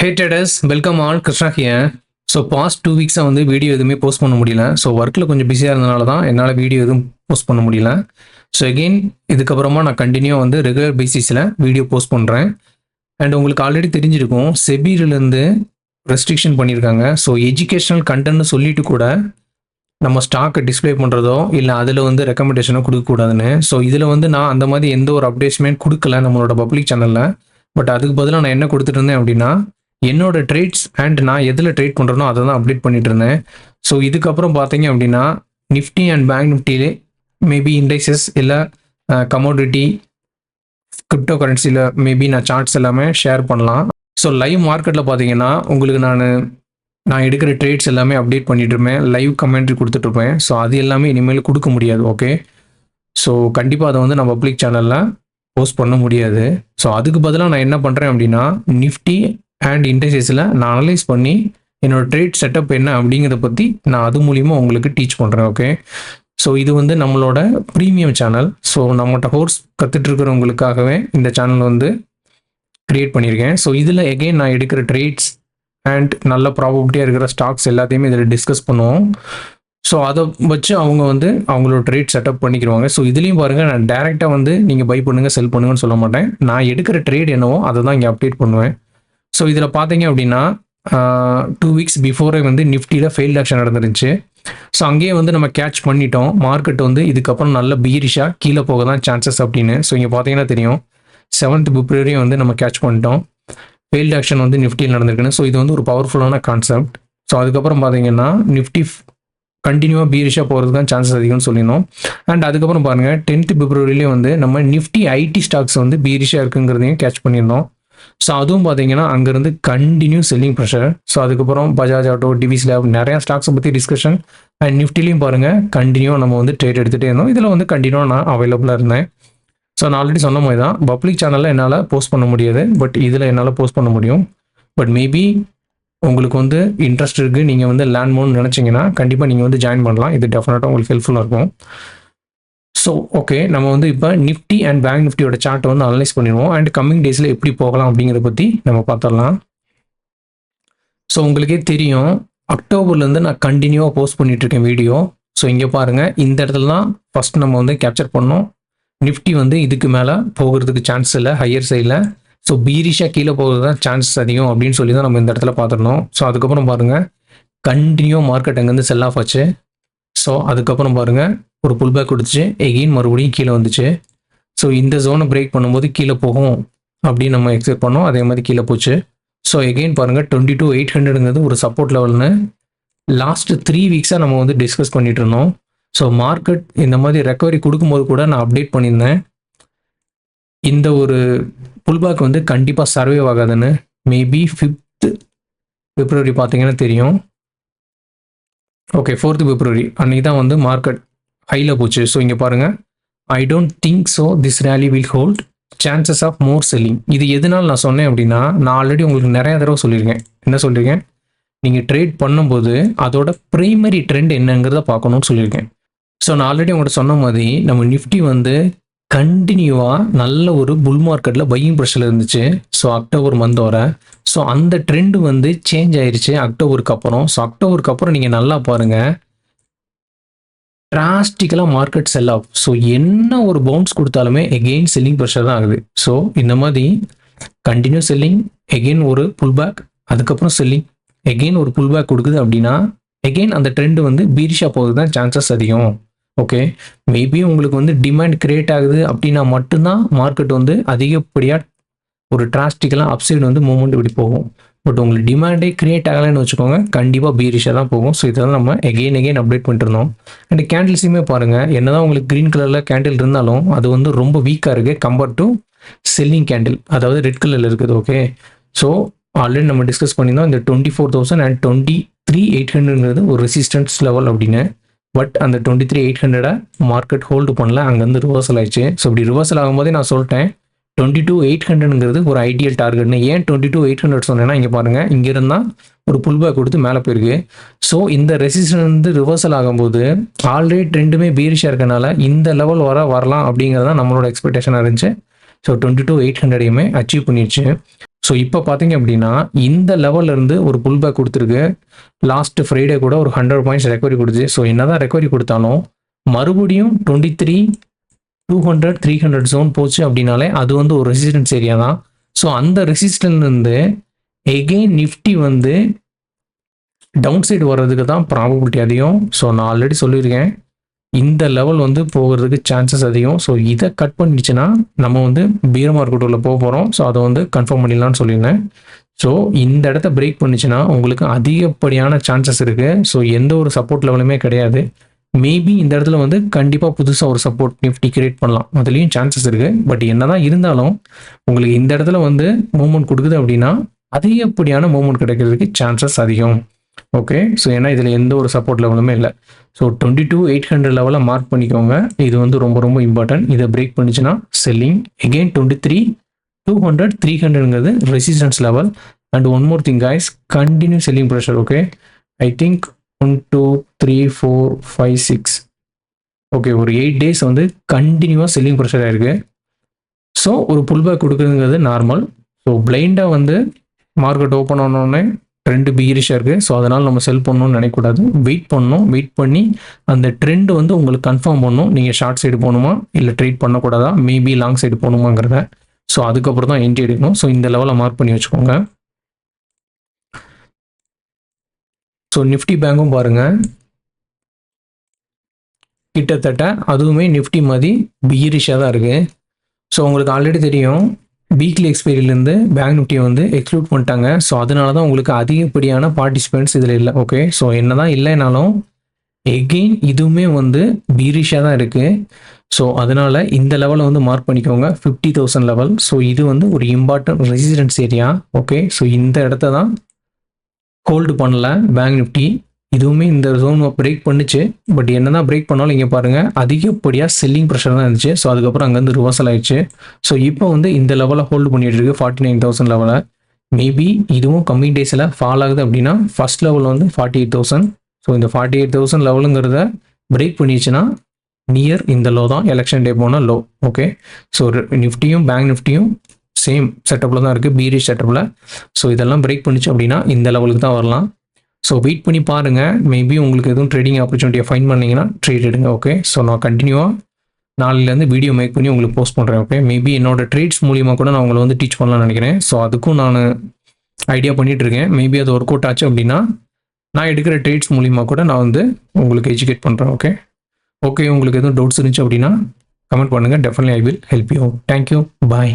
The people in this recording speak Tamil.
Hey traders, welcome all. Krishna here. So past 2 வீக்ஸாக வந்து வீடியோ எதுவுமே போஸ்ட் பண்ண முடியல. ஸோ ஒர்க்கில் கொஞ்சம் பிஸியாக இருந்தனால தான் என்னால் வீடியோ எதுவும் போஸ்ட் பண்ண முடியல. ஸோ எகெயின் இதுக்கப்புறமா நான் கண்டினியூவாக வந்து ரெகுலர் பேசிஸில் வீடியோ போஸ்ட் பண்ணுறேன். அண்ட் உங்களுக்கு ஆல்ரெடி தெரிஞ்சிருக்கும், செபியிலேருந்து ரெஸ்ட்ரிக்ஷன் பண்ணியிருக்காங்க. ஸோ எஜுகேஷனல் கண்டென்ட்னு சொல்லிட்டு கூட நம்ம ஸ்டாக்கை டிஸ்பிளே பண்ணுறதோ இல்லை அதில் வந்து ரெக்கமெண்டேஷனோ கொடுக்கக்கூடாதுன்னு. ஸோ இதில் வந்து நான் அந்த மாதிரி எந்த ஒரு அப்டேட்ஸுமே கொடுக்கல நம்மளோட பப்ளிக் சேனலில். பட் அதுக்கு பதிலாக நான் என்ன கொடுத்துட்டு இருந்தேன் அப்படின்னா, என்னோட ட்ரேட்ஸ் அண்ட் நான் எதில் ட்ரேட் பண்ணுறனோ அதை தான் அப்டேட் பண்ணிட்டு இருந்தேன். ஸோ இதுக்கப்புறம் பார்த்தீங்க அப்படின்னா நிஃப்டி அண்ட் பேங்க் நிஃப்டியிலே மேபி இண்டெக்ஸஸ் இல்லை கமோடிட்டி கிரிப்டோ கரன்சியில் மேபி நான் சார்ட்ஸ் எல்லாமே ஷேர் பண்ணலாம். ஸோ லைவ் மார்க்கெட்டில் பார்த்தீங்கன்னா உங்களுக்கு நான் எடுக்கிற ட்ரேட்ஸ் எல்லாமே அப்டேட் பண்ணிட்டு இருப்பேன், லைவ் கமெண்ட்ரி கொடுத்துட்ருப்பேன். ஸோ அது எல்லாமே இனிமேல் கொடுக்க முடியாது. ஓகே, ஸோ கண்டிப்பாக அதை வந்து நான் பப்ளிக் சேனலில் போஸ்ட் பண்ண முடியாது. ஸோ அதுக்கு பதிலாக நான் என்ன பண்ணுறேன் அப்படின்னா, நிஃப்டி அண்ட் இண்டெக்ஸஸில் நான் அனலைஸ் பண்ணி என்னோடய ட்ரேட் செட்டப் என்ன அப்படிங்கிறத பற்றி நான் அது மூலிமா உங்களுக்கு டீச் பண்ணுறேன். ஓகே, ஸோ இது வந்து நம்மளோட ப்ரீமியம் சேனல். ஸோ நம்மகிட்ட கோர்ஸ் கற்றுட்ருக்கிறவங்களுக்காகவே இந்த சேனல் வந்து க்ரியேட் பண்ணியிருக்கேன். ஸோ இதில் எகெயின் நான் எடுக்கிற ட்ரேட்ஸ் அண்ட் நல்ல ப்ராபபிலிட்டியாக இருக்கிற ஸ்டாக்ஸ் எல்லாத்தையுமே இதில் டிஸ்கஸ் பண்ணுவோம். ஸோ அதை வச்சு அவங்க வந்து அவங்களோட ட்ரேட் செட்டப் பண்ணிக்கிடுவாங்க. ஸோ இதுலேயும் பாருங்கள், நான் டேரெக்டாக வந்து நீங்கள் பை பண்ணுங்கள் செல் பண்ணுங்கன்னு சொல்ல மாட்டேன். நான் எடுக்கிற ட்ரேட் என்னவோ அதை தான் இங்கே அப்டேட் பண்ணுவேன். ஸோ இதில் பார்த்தீங்க அப்படின்னா 2 வீக்ஸ் பிஃபோரே வந்து நிஃப்டியில் ஃபெயில்ட் ஆக்ஷன் நடந்துருந்துச்சு. ஸோ அங்கேயே வந்து நம்ம கேட்ச் பண்ணிட்டோம். மார்க்கெட் வந்து இதுக்கப்புறம் நல்ல பீரிஷாக கீழே போக தான் சான்சஸ் அப்படின்னு. ஸோ இங்கே பார்த்தீங்கன்னா தெரியும், 7th February வந்து நம்ம கேட்ச் பண்ணிட்டோம். ஃபெயில்ட் ஆக்ஷன் வந்து நிஃப்டியில் நடந்திருக்குன்னு. ஸோ இது வந்து ஒரு பவர்ஃபுல்லான கான்செப்ட். ஸோ அதுக்கப்புறம் பார்த்தீங்கன்னா நிஃப்டி கண்டினியூவாக பீரிஷாக போகிறதுக்கு தான் சான்சஸ் அதிகம்னு சொல்லிடணும். அண்ட் அதுக்கப்புறம் பாருங்கள், 10th February வந்து நம்ம நிஃப்டி ஐடி ஸ்டாக்ஸ் வந்து பீரிஷாக இருக்குங்கிறதையும் கேட்ச் பண்ணியிருந்தோம். ஸோ அதுவும் பார்த்தீங்கன்னா அங்கேருந்து கண்டினியூ செல்லிங் ப்ரெஷர். ஸோ அதுக்கப்புறம் பஜாஜ் ஆட்டோ, டிவிஸ் லேப், நிறையா ஸ்டாக்ஸை பற்றி டிஸ்கஷன். அண்ட் நிஃப்டிலையும் பாருங்கள், கண்டினியூவாக நம்ம வந்து ட்ரேட் எடுத்துகிட்டே இருந்தோம். இதில் வந்து கண்டினியூவாக நான் அவைலபிளாக இருந்தேன். ஸோ நான் ஆல்ரெடி சொன்ன மாதிரி தான், பப்ளிக் சேனலில் என்னால் போஸ்ட் பண்ண முடியாது, பட் இதில் என்னால் போஸ்ட் பண்ண முடியும். பட் மேபி உங்களுக்கு வந்து இன்ட்ரெஸ்ட் இருக்குது, நீங்கள் வந்து லேர்ன் பண்ணணும்னு நினச்சிங்கன்னா கண்டிப்பாக நீங்கள் வந்து ஜாயின் பண்ணலாம். இது டெஃபினட்டாக உங்களுக்கு ஹெல்ப்ஃபுல்லாக இருக்கும். ஸோ ஓகே, நம்ம வந்து இப்போ நிஃப்டி அண்ட் பேங்க் நிஃப்டியோட சார்ட்டை வந்து அனலைஸ் பண்ணிடுவோம். அண்ட் கம்மிங் டேஸில் எப்படி போகலாம் அப்படிங்கிறத பற்றி நம்ம பார்த்துடலாம். ஸோ உங்களுக்கே தெரியும், அக்டோபர்லேருந்து நான் கண்டினியூவாக போஸ்ட் பண்ணிகிட்ருக்கேன் வீடியோ. ஸோ இங்கே பாருங்கள், இந்த இடத்துல தான் ஃபஸ்ட் நம்ம வந்து கேப்சர் பண்ணோம். நிஃப்டி வந்து இதுக்கு மேலே போகிறதுக்கு சான்ஸ் இல்லை ஹையர் சைடில். ஸோ பீரிஷாக கீழே போகிறது தான் சான்சஸ் அதிகம் அப்படின்னு சொல்லி தான் நம்ம இந்த இடத்துல பார்த்துருந்தோம். ஸோ அதுக்கப்புறம் பாருங்கள், கண்டினியூ மார்க்கெட் அங்கேருந்து செல் ஆஃப் ஆச்சு. ஸோ அதுக்கப்புறம் பாருங்கள், ஒரு புல் பேக் கொடுத்துச்சு, எகெயின் மறுபடியும் கீழே வந்துச்சு. ஸோ இந்த ஜோனை பிரேக் பண்ணும்போது கீழே போகும் அப்படின்னு நம்ம எக்ஸ்பெக்ட் பண்ணோம். அதே மாதிரி கீழே போச்சு. ஸோ எகெயின் பாருங்கள், 22,800ங்கிறது ஒரு சப்போர்ட் லெவல்னு லாஸ்ட் 3 வீக்ஸாக நம்ம வந்து டிஸ்கஸ் பண்ணிட்டு இருந்தோம். ஸோ மார்க்கெட் இந்த மாதிரி ரெக்கவரி கொடுக்கும்போது கூட நான் அப்டேட் பண்ணியிருந்தேன், இந்த ஒரு புல் பேக் வந்து கண்டிப்பாக சர்வே ஆகாதுன்னு. மேபி 5th February பார்த்தீங்கன்னா தெரியும். ஓகே, 4th February அன்றைக்கி தான் வந்து மார்க்கெட் ஹையில் போச்சு. ஸோ இங்கே பாருங்கள், I don't think so this rally will hold, chances of more selling. இது எதனால் நான் சொன்னேன் அப்படின்னா, நான் ஆல்ரெடி உங்களுக்கு நிறையா தடவை சொல்லியிருக்கேன். என்ன சொல்லியிருக்கேன், நீங்கள் ட்ரேட் பண்ணும்போது அதோட ப்ரைமரி ட்ரெண்ட் என்னங்கிறத பார்க்கணும்னு சொல்லியிருக்கேன். ஸோ நான் ஆல்ரெடி உங்கள்கிட்ட சொன்ன மாதிரி நம்ம நிஃப்டி வந்து கண்டினியூவாக நல்ல ஒரு புல் மார்க்கெட்டில் பையிங் ப்ரெஷரில் இருந்துச்சு. ஸோ அக்டோபர் மந்த் வர ஸோ அந்த ட்ரெண்டு வந்து சேஞ்ச் ஆயிடுச்சு அக்டோபருக்கு அப்புறம். ஸோ அக்டோபருக்கு அப்புறம் நீங்கள் நல்லா பாருங்கள், டிராஸ்டிக்கலாக மார்க்கெட் செல் ஆஃப். ஸோ என்ன ஒரு பவுன்ஸ் கொடுத்தாலுமே எகெயின் செல்லிங் ப்ரெஷர் தான் ஆகுது. ஸோ இந்த மாதிரி கண்டினியூ செல்லிங், எகெயின் ஒரு புல் பேக், அதுக்கப்புறம் செல்லிங், எகெயின் ஒரு புல் பேக் கொடுக்குது அப்படின்னா எகெயின் அந்த ட்ரெண்டு வந்து பீரிஷாக போகுது தான் சான்சஸ் அதிகம். ஓகே, மேபி உங்களுக்கு வந்து டிமாண்ட் கிரியேட் ஆகுது அப்படின்னா மட்டும்தான் மார்க்கெட் வந்து அதிகப்படியாக ஒரு டிராஸ்டிக்கலாக அப்சைடு வந்து மூவ்மெண்ட் இப்படி போகும். பட் உங்களுக்கு டிமாண்டே கிரியேட் ஆகலைன்னு வச்சுக்கோங்க, கண்டிப்பாக பீரிஷாக தான் போகும். ஸோ இதெல்லாம் நம்ம எகெயின் அப்டேட் பண்ணிட்டு இருந்தோம். அண்ட் கேண்டில்ஸுமே பாருங்கள், என்ன தான் உங்களுக்கு க்ரீன் கலரில் கேண்டில் இருந்தாலும் அது வந்து ரொம்ப வீக்காக இருக்குது கம்பேர்ட் டு செல்லிங் கேண்டில், அதாவது ரெட் கலரில் இருக்குது. ஓகே, ஸோ ஆல்ரெடி நம்ம டிஸ்கஸ் பண்ணியிருந்தோம், இந்த 24,000 அண்ட் 23,800ங்கிறது ஒரு ரெசிஸ்டன்ஸ் லெவல் அப்படின்னு. பட் அந்த 23,800 மார்க்கெட் ஹோல்டு பண்ணல, அங்கேருந்து ரிவர்சல் ஆயிடுச்சு. ஸோ இப்படி ரிவர்சல் ஆகும்போதே நான் சொல்லிட்டேன் 22,800ங்கிறது ஒரு ஐடியல் டார்கெட்னு. ஏன் 22,800 சொன்னேன்னா, இங்கே பாருங்கள், இங்கே இருந்தால் ஒரு புல் பேக் கொடுத்து மேலே போயிருக்கு. ஸோ இந்த ரெசிஸ்டன்ஸ் வந்து ரிவர்சல் ஆகும்போது ஆல்ரெடி ட்ரெண்டுமே பீரிஷாக இருக்கனால இந்த லெவல் வரலாம் அப்படிங்கிறது தான் நம்மளோட எக்ஸ்பெக்டேஷனாக இருந்துச்சு. ஸோ 22,800யுமே அச்சீவ் பண்ணிடுச்சு. ஸோ இப்போ பார்த்தீங்க அப்படின்னா இந்த லெவல்ல இருந்து ஒரு புல் பேக் கொடுத்துருக்கு. லாஸ்ட் ஃப்ரைடே கூட ஒரு 100 பாயிண்ட்ஸ் ரெக்கவரி கொடுத்துச்சு. ஸோ என்னதான் ரெக்கவரி கொடுத்தாலும் மறுபடியும் 23 200 300 ஜோன் போச்சு அப்படின்னாலே அது வந்து ஒரு ரெசிஸ்டன்ஸ் ஏரியா தான். ஸோ அந்த ரெசிஸ்டன்ஸ்லேருந்து எகெயின் நிஃப்டி வந்து டவுன் சைடு வர்றதுக்கு தான் ப்ராபபிலிட்டி அதிகம். ஸோ நான் ஆல்ரெடி சொல்லியிருக்கேன், இந்த லெவல் வந்து போகிறதுக்கு சான்சஸ் அதிகம். ஸோ இதை கட் பண்ணிடுச்சுன்னா நம்ம வந்து பீர் மார்க்கெட்டுள்ள போக போகிறோம். ஸோ அதை வந்து கன்ஃபார்ம் பண்ணிடலாம்னு சொல்லியிருந்தேன். ஸோ இந்த இடத்த பிரேக் பண்ணிச்சுன்னா உங்களுக்கு அதிகப்படியான சான்சஸ் இருக்குது. ஸோ எந்த ஒரு சப்போர்ட் லெவலுமே கிடையாது. மேபி இந்த இடத்துல வந்து கண்டிப்பாக புதுசாக ஒரு சப்போர்ட் நிஃப்டி கிரியேட் பண்ணலாம், அதுலேயும் சான்சஸ் இருக்குது. பட் என்னதான் இருந்தாலும் உங்களுக்கு இந்த இடத்துல வந்து மூவ்மெண்ட் கொடுக்குது அப்படின்னா அதிகப்படியான மூவ்மெண்ட் கிடைக்கிறதுக்கு சான்சஸ் அதிகம். ஓகே, ஸோ ஏன்னா இதில் எந்த ஒரு சப்போர்ட் லெவலுமே இல்லை. ஸோ 22,800 லெவலில் மார்க் பண்ணிக்கோங்க. இது வந்து ரொம்ப ரொம்ப இம்பார்ட்டன்ட். இதை பிரேக் பண்ணிச்சுன்னா செல்லிங். எகெயின் 23,200 300ங்கிறது resistance level. And one more thing guys, continue selling pressure. Okay, I think 1 2 3 4 5 6 okay, ஒரு 8 days வந்து கண்டினியூவாக செல்லிங் ப்ரெஷர் ஆயிருக்கு. ஸோ ஒரு புல் பேக் கொடுக்குறதுங்கிறது நார்மல். ஸோ பிளைண்டாக வந்து மார்க்கெட் ஓப்பன் ஆனோடனே ட்ரெண்டு பிகிரிஷாக இருக்குது. ஸோ அதனால் நம்ம செல் பண்ணணும்னு நினைக்கக்கூடாது. வெயிட் பண்ணணும். வெயிட் பண்ணி அந்த ட்ரெண்டு வந்து உங்களுக்கு கன்ஃபார்ம் பண்ணணும். நீங்கள் ஷார்ட் சைடு போகணுமா இல்லை ட்ரேட் பண்ணக்கூடாதா, மேபி லாங் சைடு போகணுமாங்கிறத. ஸோ அதுக்கப்புறம் தான் என்ட்ரி எடுக்கணும். ஸோ இந்த லெவலில் மார்க் பண்ணி வச்சுக்கோங்க. ஸோ நிஃப்டி பேங்கும் பாருங்கள், கிட்டத்தட்ட அதுவுமே நிஃப்டி மாதிரி பிகிரிஷாக தான் இருக்குது. ஸோ உங்களுக்கு ஆல்ரெடி தெரியும், வீக்லி எக்ஸ்பைரியிலேருந்து பேங்க் நிஃப்டியை வந்து எக்ஸ்க்ளூட் பண்ணிட்டாங்க. ஸோ அதனால தான் உங்களுக்கு அதிகப்படியான பார்ட்டிசிபென்ட்ஸ் இதில் இல்லை. ஓகே, ஸோ என்ன தான் இல்லைனாலும் எகெயின் இதுவுமே வந்து பீரிஷாக தான் இருக்குது. ஸோ அதனால் இந்த லெவலை வந்து மார்க் பண்ணிக்கோங்க, 50,000 லெவல். ஸோ இது வந்து ஒரு important resistance area. Okay, so இந்த இடத்த தான் ஹோல்டு பண்ணல பேங்க் நிஃப்டி. இதுவுமே இந்த ஜோன் பிரேக் பண்ணிச்சு. பட் என்ன தான் பிரேக் பண்ணாலும் இங்கே பாருங்கள், அதிகப்படியாக செல்லிங் ப்ரெஷர் தான் இருந்துச்சு. ஸோ அதுக்கப்புறம் அங்கேருந்து ரிவர்சல் ஆயிடுச்சு. ஸோ இப்போ வந்து இந்த லெவலில் ஹோல்டு பண்ணிட்டு இருக்கு 49,000 லெவலில். மேபி இதுவும் கம்மிங் டேஸில் ஃபால் ஆகுது அப்படின்னா ஃபர்ஸ்ட் லெவல் வந்து 48,000. ஸோ இந்த 48,000 லெவலுங்கிறத பிரேக் பண்ணிடுச்சுன்னா நியர் இந்த லோ தான், எலெக்ஷன் டே போனால் லோ. ஓகே, ஸோ நிஃப்டியும் பேங்க் நிஃப்டியும் சேம் செட்டப்பில் தான் இருக்குது, பீரிஷ் செட்டப்பில். ஸோ இதெல்லாம் பிரேக் பண்ணிச்சு அப்படின்னா இந்த லெவலுக்கு தான் வரலாம். ஸோ வெயிட் பண்ணி பாருங்கள். மேபி உங்களுக்கு எதுவும் ட்ரேடிங் ஆப்பர்ச்சுனிட்டியை ஃபைண்ட் பண்ணிங்கன்னா ட்ரேட் எடுங்க. ஓகே, ஸோ நான் கண்டினியூவாக நாளையிலேருந்து வீடியோ மேக் பண்ணி உங்களுக்கு போஸ்ட் பண்ணுறேன். ஓகே, மேபி என்னோட ட்ரேட்ஸ் மூலியமாக கூட நான் உங்களை வந்து டீச் பண்ணலாம்னு நினைக்கிறேன். ஸோ அதுக்கும் நான் ஐடியா பண்ணிகிட்ருக்கேன். மேபி அது ஒர்க் அவுட் ஆச்சு அப்படின்னா நான் எடுக்கிற ட்ரேட்ஸ் மூலியமாக கூட நான் வந்து உங்களுக்கு எஜுகேட் பண்ணுறேன். ஓகே ஓகே, உங்களுக்கு எதுவும் டவுட்ஸ் இருந்துச்சு அப்படின்னா கமெண்ட் பண்ணுங்கள். Definitely I will help you. Thank you, bye.